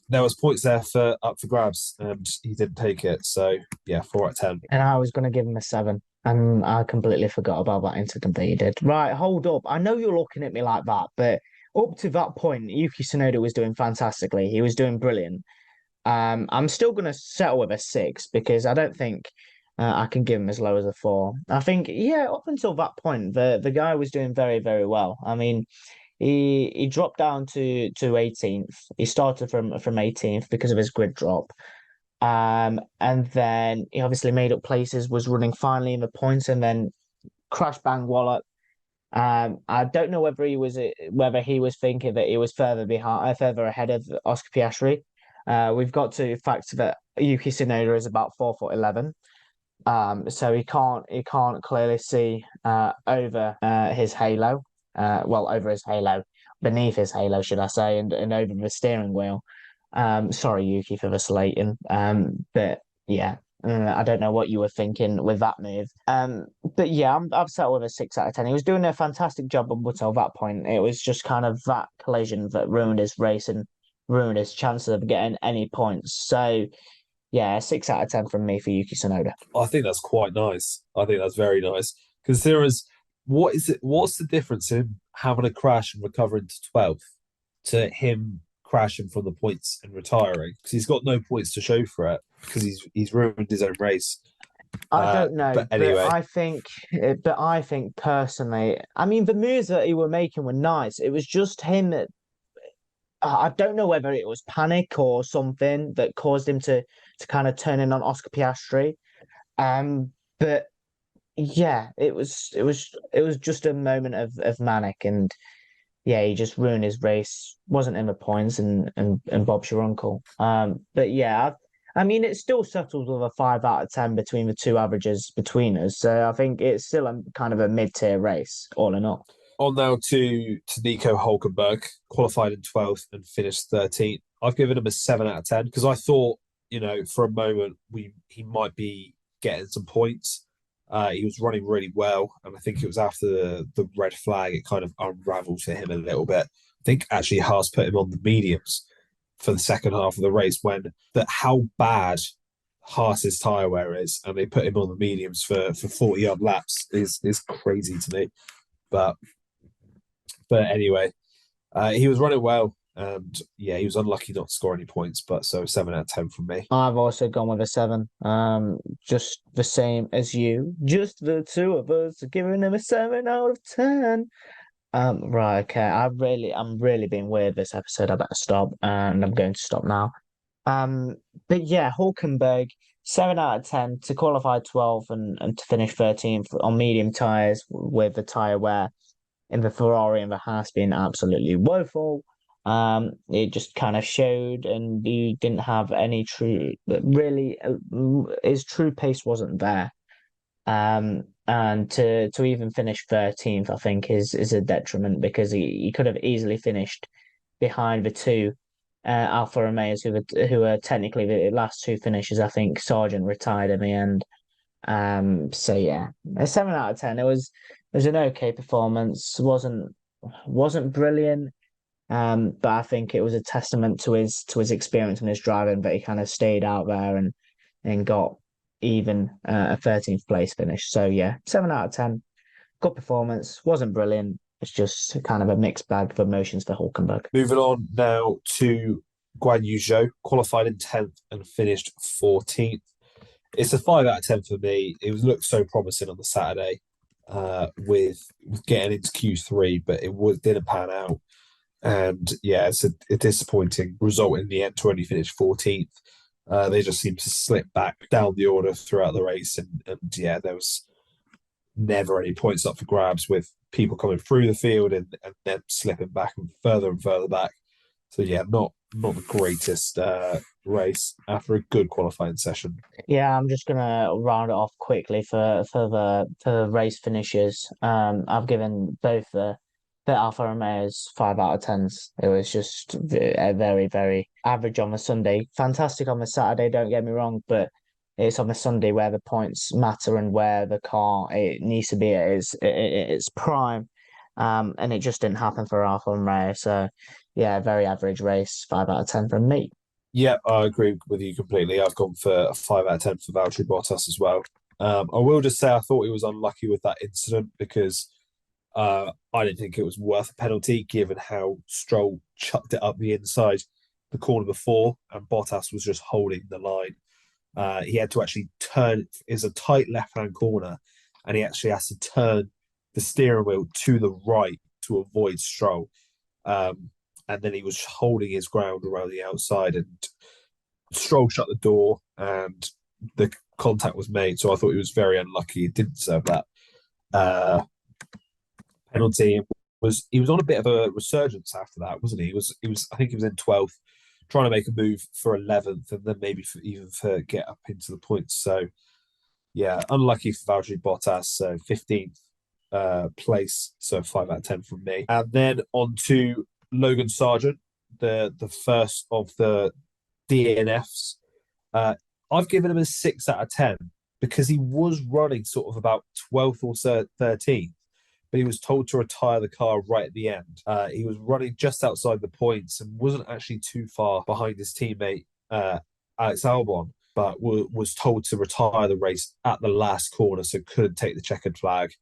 Speaker 1: There was points there up for grabs, and he didn't take it. So yeah, 4 out of 10.
Speaker 2: And I was going to give him a 7, and I completely forgot about that incident that he did. Right, hold up. I know you're looking at me like that, but up to that point, Yuki Tsunoda was doing fantastically. He was doing brilliant. I'm still going to settle with a 6 because I don't think I can give him as low as a 4. I think, yeah, up until that point, the guy was doing very, very well. I mean, he dropped down to 18th. He started from 18th because of his grid drop. And then he obviously made up places, was running finally in the points, and then crash bang wallop. I don't know whether he was thinking that he was further ahead of Oscar Piastri. We've got to factor that Yuki Tsunoda is about 4'11". So he can't clearly see over his halo. Over his halo, beneath his halo, should I say, and over the steering wheel. Sorry, Yuki, for the slating. But yeah, I don't know what you were thinking with that move. But yeah, I've settled with a 6 out of 10. He was doing a fantastic job up until that point. It was just kind of that collision that ruined his race and ruined his chances of getting any points. So yeah, 6 out of 10 from me for Yuki Tsunoda.
Speaker 1: I think that's quite nice. I think that's very nice because what's the difference in having a crash and recovering to 12th to him crashing from the points and retiring? Because he's got no points to show for it because he's ruined his own race.
Speaker 2: I don't know,
Speaker 1: but anyway,
Speaker 2: but I think personally, I mean, the moves that he were making were nice. It was just him that I don't know whether it was panic or something that caused him to kind of turn in on Oscar Piastri. But yeah, it was just a moment of manic, and yeah, he just ruined his race. Wasn't in the points, and Bob's your uncle. But yeah, I mean, it still settles with a 5 out of 10 between the two averages between us. So I think it's still a kind of a mid-tier race, all in all.
Speaker 1: On now to Nico Hulkenberg, qualified in 12th and finished 13th. I've given him a 7 out of 10 because I thought, for a moment he might be getting some points. He was running really well, and I think it was after the red flag it kind of unravelled for him a little bit. I think actually Haas put him on the mediums for the second half of the race how bad Haas's tyre wear is, and they put him on the mediums for 40-odd laps is crazy to me. But anyway, he was running well, and yeah, he was unlucky not to score any points. But so 7 out of 10 from me.
Speaker 2: I've also gone with a 7. Just the same as you. Just the two of us are giving him a 7 out of 10. Right, okay. I'm really being weird this episode. I better stop, and I'm going to stop now. But yeah, Hulkenberg, 7 out of 10 to qualify 12th and to finish 13th on medium tyres with the tyre wear in the Ferrari and the Haas being absolutely woeful. It just kind of showed, and he didn't have any really, his true pace wasn't there. And to even finish 13th, I think is a detriment because he could have easily finished behind the two Alfa Romeos who were technically the last two finishes. I think Sargent retired in the end. So yeah, a 7 out of 10. It was an okay performance. Wasn't brilliant. But I think it was a testament to his experience and his driving that he kind of stayed out there and got even a 13th place finish. So yeah, 7 out of 10. Good performance. Wasn't brilliant. It's just kind of a mixed bag of emotions for Hulkenberg.
Speaker 1: Moving on now to Guan Yu Zhou, qualified in 10th and finished 14th. It's a 5 out of 10 for me. It looked so promising on the Saturday with getting into Q3, but didn't pan out. And yeah, it's a disappointing result in the end to only finish 14th. They just seemed to slip back down the order throughout the race. And yeah, there was never any points up for grabs with people coming through the field and then slipping back and further back. So yeah, not the greatest race after a good qualifying session.
Speaker 2: Yeah, I'm just gonna round it off quickly for the race finishes. I've given both the Alfa Romeos 5 out of 10s. It was just a very, very average on the Sunday. Fantastic on the Saturday, don't get me wrong, but it's on the Sunday where the points matter and where the car it needs to be at its prime. And it just didn't happen for Alfa Romeo. So yeah, very average race, 5 out of 10 from me.
Speaker 1: Yeah, I agree with you completely. I've gone for a 5 out of 10 for Valtteri Bottas as well. I will just say I thought he was unlucky with that incident because I didn't think it was worth a penalty given how Stroll chucked it up the inside the corner before and Bottas was just holding the line. He had to actually turn. It's a tight left-hand corner and he actually has to turn the steering wheel to the right to avoid Stroll. And then he was holding his ground around the outside and Stroll shut the door and the contact was made. So I thought he was very unlucky. He didn't deserve that penalty. He was on a bit of a resurgence after that, wasn't he? I think he was in 12th, trying to make a move for 11th and then maybe even get up into the points. So yeah, unlucky for Valtteri Bottas. So 15th place, so 5 out of 10 from me. And then on to Logan Sargent, the first of the DNFs. I've given him a 6 out of 10 because he was running sort of about 12th or 13th, but he was told to retire the car right at the end. He was running just outside the points and wasn't actually too far behind his teammate, Alex Albon, but was told to retire the race at the last corner, so couldn't take the checkered flag.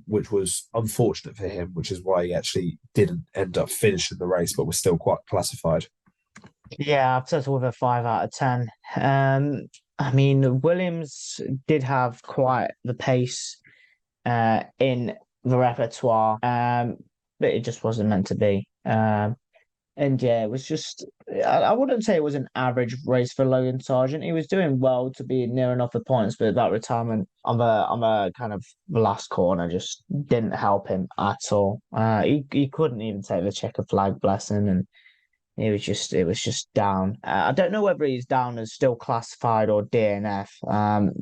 Speaker 1: Which was unfortunate for him, which is why he actually didn't end up finishing the race, but was still quite classified.
Speaker 2: Yeah, I've settled with a 5 out of 10. I mean, Williams did have quite the pace in the repertoire, but it just wasn't meant to be. And yeah, it was just, I wouldn't say it was an average race for Logan Sargent. He was doing well to be near enough the points, but that retirement on the kind of the last corner just didn't help him at all. He couldn't even take the checkered flag, bless him, and it was just down. I don't know whether he's down as still classified or DNF,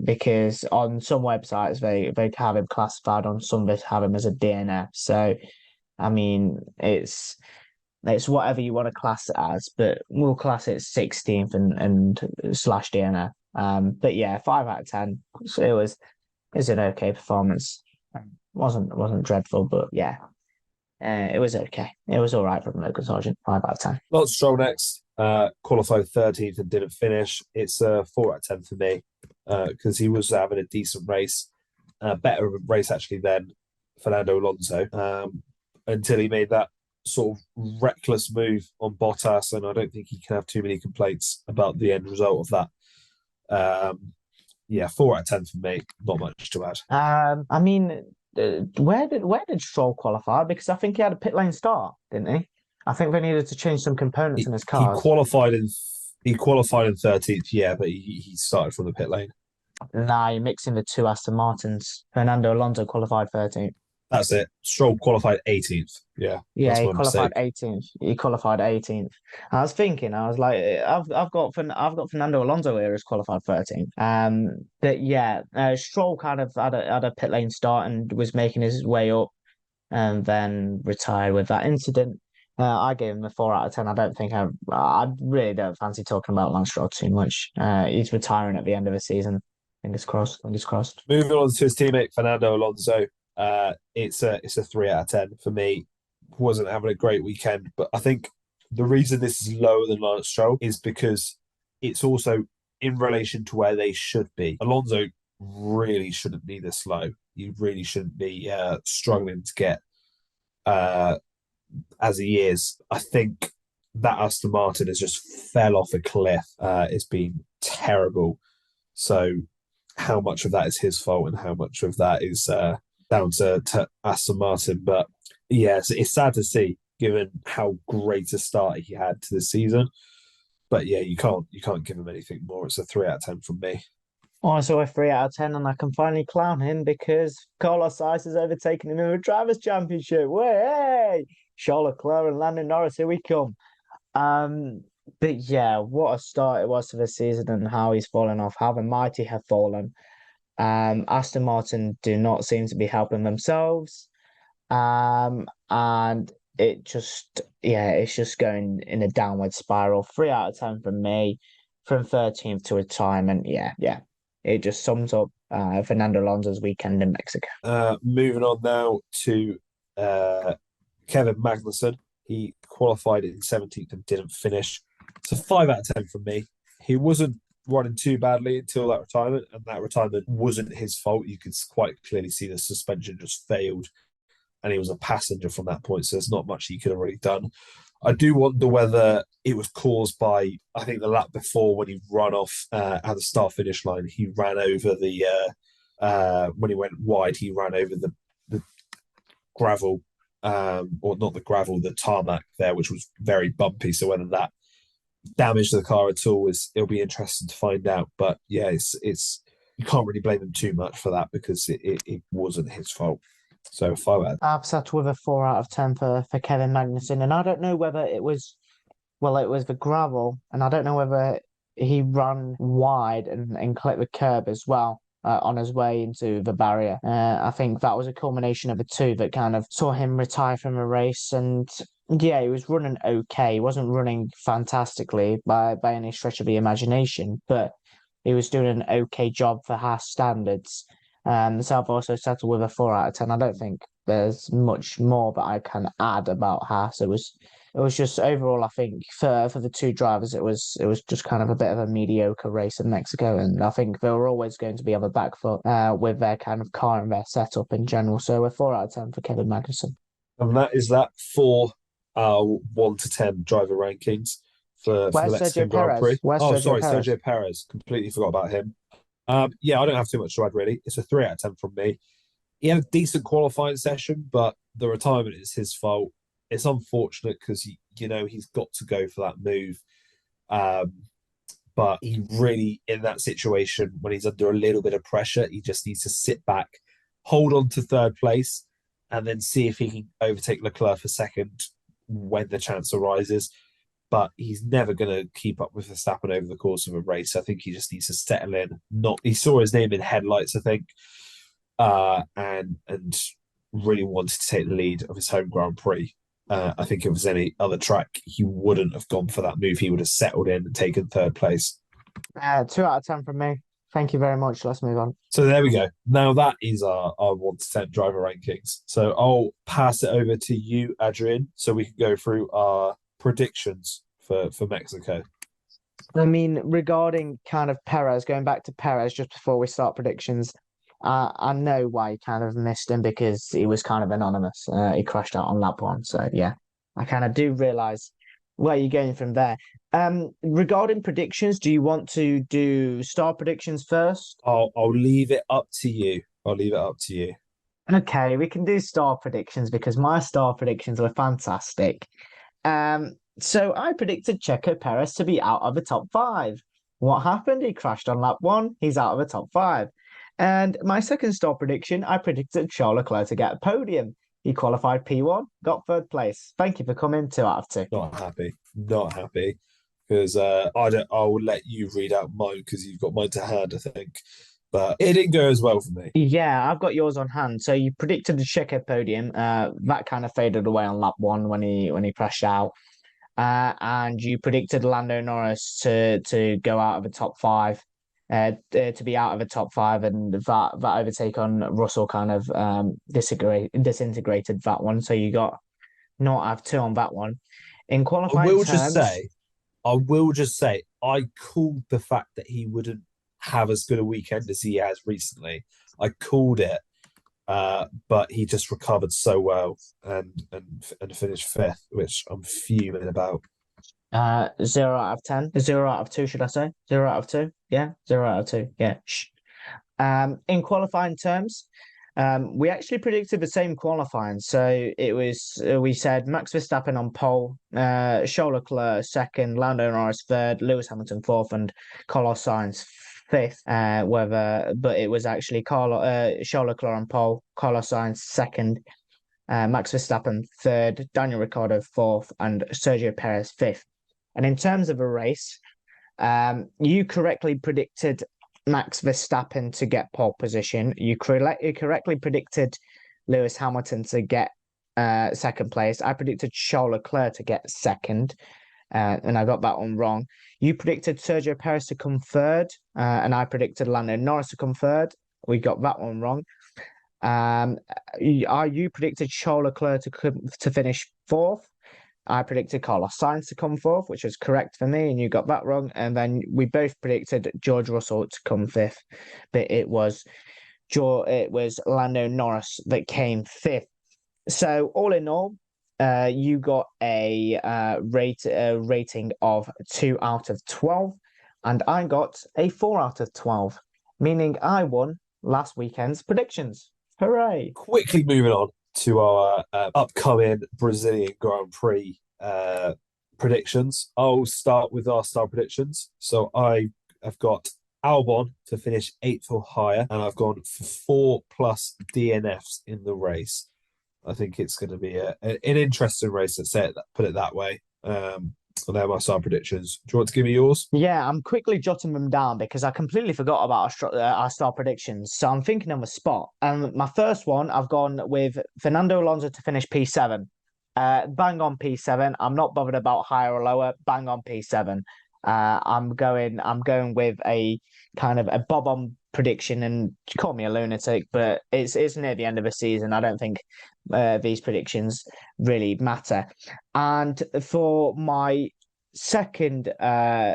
Speaker 2: because on some websites they have him classified, on some they have him as a DNF. So, I mean, it's whatever you want to class it as, but we'll class it 16th and slash DNF. But yeah, 5 out of 10. So it was an okay performance. Wasn't dreadful, but yeah, it was okay. It was all right from Logan Sargent. 5 out of 10.
Speaker 1: Lance Stroll next, qualified 13th and didn't finish. It's a 4 out of 10 for me because he was having a decent race, better race actually than Fernando Alonso, until he made that sort of reckless move on Bottas, and I don't think he can have too many complaints about the end result of that. Yeah, 4 out of 10 for me. Not much to add.
Speaker 2: I mean, where did Stroll qualify? Because I think he had a pit lane start, didn't he? I think they needed to change some components in his car.
Speaker 1: He qualified in 13th, yeah, but he started from the pit lane.
Speaker 2: Nah, you're mixing the two Aston Martins. Fernando Alonso qualified 13th.
Speaker 1: That's it. Stroll qualified 18th. Yeah,
Speaker 2: Yeah,
Speaker 1: that's
Speaker 2: he
Speaker 1: my
Speaker 2: qualified
Speaker 1: mistake.
Speaker 2: 18th. He qualified 18th. I was thinking, I was like, I've got Fernando Alonso here as qualified 13th. But yeah, Stroll kind of had a pit lane start and was making his way up, and then retired with that incident. I gave him a 4 out of 10. I really don't fancy talking about Lance Stroll too much. He's retiring at the end of the season. Fingers crossed. Fingers crossed.
Speaker 1: Moving on to his teammate Fernando Alonso. It's a 3 out of 10 for me. Wasn't having a great weekend, but I think the reason this is lower than Lance Stroll is because it's also in relation to where they should be. Alonso really shouldn't be this low. You really shouldn't be struggling to get as he is. I think that Aston Martin has just fell off a cliff. It's been terrible. So how much of that is his fault and how much of that is down to Aston Martin? But yeah, it's sad to see given how great a start he had to the season. But yeah, you can't give him anything more. It's a 3 out of 10 from me.
Speaker 2: Also a 3 out of 10, and I can finally clown him because Carlos Sainz has overtaken him in the Drivers' Championship. Way, Charles Leclerc and Lando Norris, here we come. But yeah, what a start it was to the season and how he's fallen off, how the mighty have fallen. Aston Martin do not seem to be helping themselves. And it's just going in a downward spiral. 3 out of 10 from me, from 13th to retirement. Yeah. It just sums up Fernando Alonso's weekend in Mexico.
Speaker 1: Moving on now to Kevin Magnussen. He qualified in 17th and didn't finish. So 5 out of 10 from me. He wasn't running too badly until that retirement, and that retirement wasn't his fault. You could quite clearly see the suspension just failed, and he was a passenger from that point. So there's not much he could have really done. I do wonder whether it was caused by, I think the lap before when he ran off at the start finish line, he ran over when he went wide, he ran over the gravel, or not the gravel, the tarmac there, which was very bumpy. So whether that damaged the car at all it'll be interesting to find out. But yeah, it's you can't really blame him too much for that because it wasn't his fault. So 5 out.
Speaker 2: I've sat with a 4 out of 10 for Kevin Magnussen, and I don't know whether it was the gravel, and I don't know whether he ran wide and clipped the curb as well on his way into the barrier. I think that was a culmination of the two that kind of saw him retire from a race. And yeah, he was running okay. He wasn't running fantastically by any stretch of the imagination, but he was doing an okay job for Haas standards. So I've also settled with a 4 out of 10. I don't think there's much more that I can add about Haas. It was just overall, I think for the two drivers, it was just kind of a bit of a mediocre race in Mexico, and I think they were always going to be on the back foot with their kind of car and their setup in general. So a 4 out of 10 for Kevin Magnussen.
Speaker 1: And that is that for our 1 to 10 driver rankings for the Mexican Grand Prix. Sergio Perez. Completely forgot about him. Yeah, I don't have too much to add, really. It's a 3 out of 10 from me. He had a decent qualifying session, but the retirement is his fault. It's unfortunate because, he's got to go for that move. But he really, in that situation, when he's under a little bit of pressure, he just needs to sit back, hold on to third place, and then see if he can overtake Leclerc for second when the chance arises. But he's never going to keep up with Verstappen over the course of a race. I think he just needs to settle in. He saw his name in headlights, I think, and really wanted to take the lead of his home Grand Prix. I think if it was any other track, he wouldn't have gone for that move. He would have settled in and taken third place.
Speaker 2: 2 out of 10 from me. Thank you very much. Let's move on.
Speaker 1: So there we go. Now that is our 1 to 10 driver rankings. So I'll pass it over to you, Adrian, so we can go through our predictions for Mexico.
Speaker 2: I mean, regarding kind of Perez, going back to Perez just before we start predictions, I know why he kind of missed him because he was kind of anonymous. He crashed out on lap 1. So yeah, I kind of do realise where you're going from there. Regarding predictions, do you want to do star predictions first?
Speaker 1: I'll leave it up to you.
Speaker 2: Okay, we can do star predictions because my star predictions were fantastic. So I predicted Checo Perez to be out of the top 5. What happened? He crashed on lap 1. He's out of the top 5. And my second star prediction, I predicted Charles Leclerc to get a podium. He qualified P1, got third place. Thank you for coming. 2 out of 2.
Speaker 1: Not happy. Not happy. Because I don't. I will let you read out mine because you've got mine to hand, I think. But it didn't go as well for me.
Speaker 2: Yeah, I've got yours on hand. So you predicted the Checo podium. That kind of faded away on lap 1 when he crashed out. And you predicted Lando Norris to go out of the top 5. To be out of the top 5, and that overtake on Russell kind of disintegrated that one. So you got 0 out of 2 on that one. In qualifying
Speaker 1: I will just say, I called the fact that he wouldn't have as good a weekend as he has recently. I called it, but he just recovered so well and finished 5th, which I'm fuming about.
Speaker 2: 0 out of 10, 0 out of 2, should I say? 0 out of 2, yeah, 0 out of 2, yeah. In qualifying terms, we actually predicted the same qualifying. So it was we said Max Verstappen on pole, Charles Leclerc second, Lando Norris third, Lewis Hamilton fourth, and Carlos Sainz fifth. But it was actually Charles Leclerc on pole, Carlos Sainz second, Max Verstappen third, Daniel Ricciardo fourth, and Sergio Perez fifth. And in terms of a race, you correctly predicted Max Verstappen to get pole position. You correctly predicted Lewis Hamilton to get second place. I predicted Charles Leclerc to get second, and I got that one wrong. You predicted Sergio Perez to come third, and I predicted Lando Norris to come third. We got that one wrong. You predicted Charles Leclerc to finish fourth. I predicted Carlos Sainz to come fourth, which was correct for me, and you got that wrong. And then we both predicted George Russell to come fifth, but it was Lando Norris that came fifth. So all in all, you got a rating of 2 out of 12, and I got a 4 out of 12, meaning I won last weekend's predictions. Hooray!
Speaker 1: Quickly moving on to our upcoming Brazilian Grand Prix predictions. I'll start with our star predictions. So I have got Albon to finish 8th or higher, and I've gone for 4+ DNFs in the race. I think it's going to be an interesting race, put it that way. So they're my star predictions. Do you want to give me yours?
Speaker 2: Yeah, I'm quickly jotting them down because I completely forgot about our star predictions. So I'm thinking on the spot. And my first one, I've gone with Fernando Alonso to finish P7. Bang on P7. I'm not bothered about higher or lower. Bang on P7. I'm going with a kind of a bob on prediction, and call me a lunatic, but it's near the end of the season. I don't think these predictions really matter. And for my second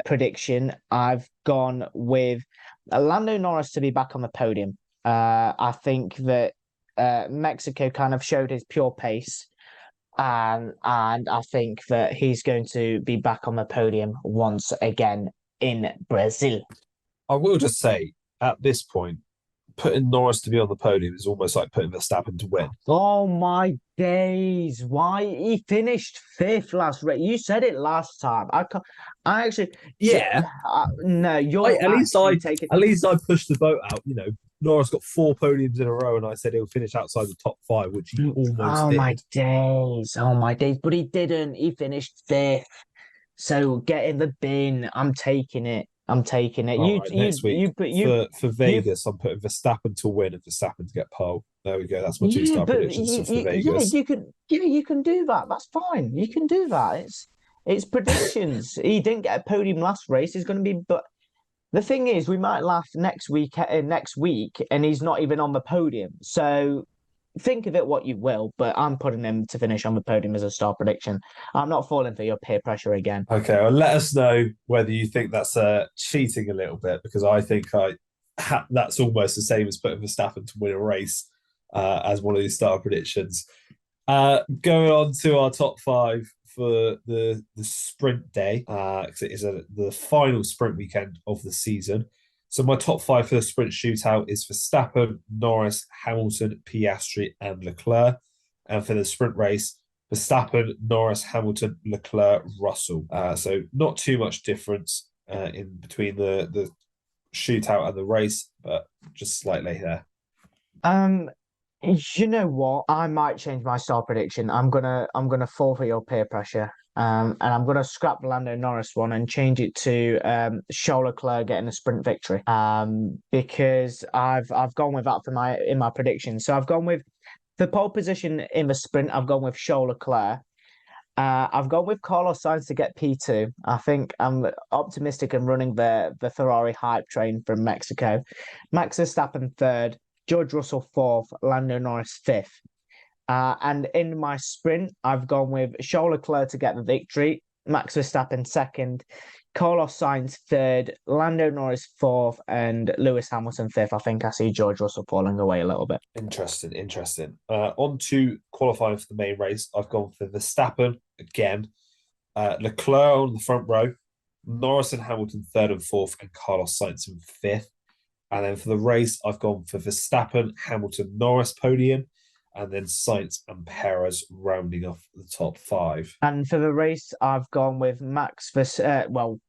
Speaker 2: prediction, I've gone with Lando Norris to be back on the podium. I think that Mexico kind of showed his pure pace. And I think that he's going to be back on the podium once again in Brazil.
Speaker 1: I will just say, at this point, putting Norris to be on the podium is almost like putting Verstappen to win.
Speaker 2: Oh my days! Why he finished fifth last race? You said it last time. I actually.
Speaker 1: Yeah.
Speaker 2: No, you're
Speaker 1: at least I pushed the boat out. You know, Norris got 4 podiums in a row, and I said he'll finish outside the top 5, which he almost did.
Speaker 2: Oh my days! But he didn't. He finished fifth. So get in the bin. I'm taking it.
Speaker 1: Next week for Vegas, I'm putting Verstappen to win and Verstappen to get pole. There we go. That's my 2-star predictions for Vegas.
Speaker 2: Yeah, you can do that. That's fine. You can do that. It's predictions. He didn't get a podium last race. He's going to be, but the thing is, we might laugh next week, and he's not even on the podium. So think of it what you will, but I'm putting him to finish on the podium as a star prediction. I'm not falling for your peer pressure again.
Speaker 1: Okay, well, let us know whether you think that's cheating a little bit, because I think that's almost the same as putting Verstappen to win a race as one of these star predictions. Going on to our top 5 for the sprint day, because it is the final sprint weekend of the season. So my top 5 for the sprint shootout is Verstappen, Norris, Hamilton, Piastri, and Leclerc. And for the sprint race, Verstappen, Norris, Hamilton, Leclerc, Russell. So not too much difference in between the shootout at the race, but just slightly there.
Speaker 2: You know what? I might change my style prediction. I'm gonna fall for your peer pressure. And I'm gonna scrap the Lando Norris one and change it to Charles Leclerc getting a sprint victory. Because I've gone with that for my prediction. So I've gone with the pole position in the sprint. I've gone with Charles Leclerc. I've gone with Carlos Sainz to get P2. I think I'm optimistic and running the Ferrari hype train from Mexico. Max Verstappen third, George Russell fourth, Lando Norris fifth. And in my sprint, I've gone with Charles Leclerc to get the victory, Max Verstappen second, Carlos Sainz third, Lando Norris fourth, and Lewis Hamilton fifth. I think I see George Russell falling away a little bit.
Speaker 1: Interesting. On to qualifying for the main race. I've gone for Verstappen again, Leclerc on the front row, Norris and Hamilton third and fourth, and Carlos Sainz in fifth. And then for the race, I've gone for Verstappen, Hamilton, Norris podium, and then Sainz and Perez rounding off the top five.
Speaker 2: And for the race, I've gone with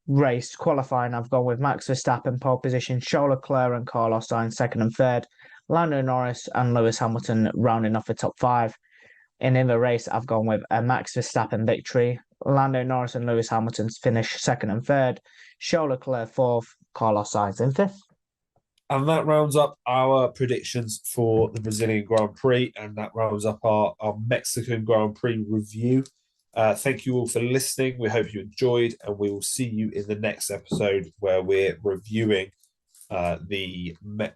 Speaker 2: race qualifying, I've gone with Max Verstappen, pole position, Charles Leclerc and Carlos Sainz second and third, Lando Norris and Lewis Hamilton rounding off the top five. And in the race, I've gone with a Max Verstappen victory, Lando Norris and Lewis Hamilton finish second and third, Charles Leclerc fourth, Carlos Sainz in fifth.
Speaker 1: And that rounds up our predictions for the Brazilian Grand Prix, and that rounds up our Mexican Grand Prix review. Thank you all for listening. We hope you enjoyed, and we will see you in the next episode where we're reviewing the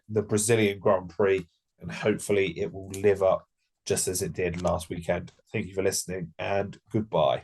Speaker 1: Brazilian Grand Prix, and hopefully it will live up just as it did last weekend. Thank you for listening, and goodbye.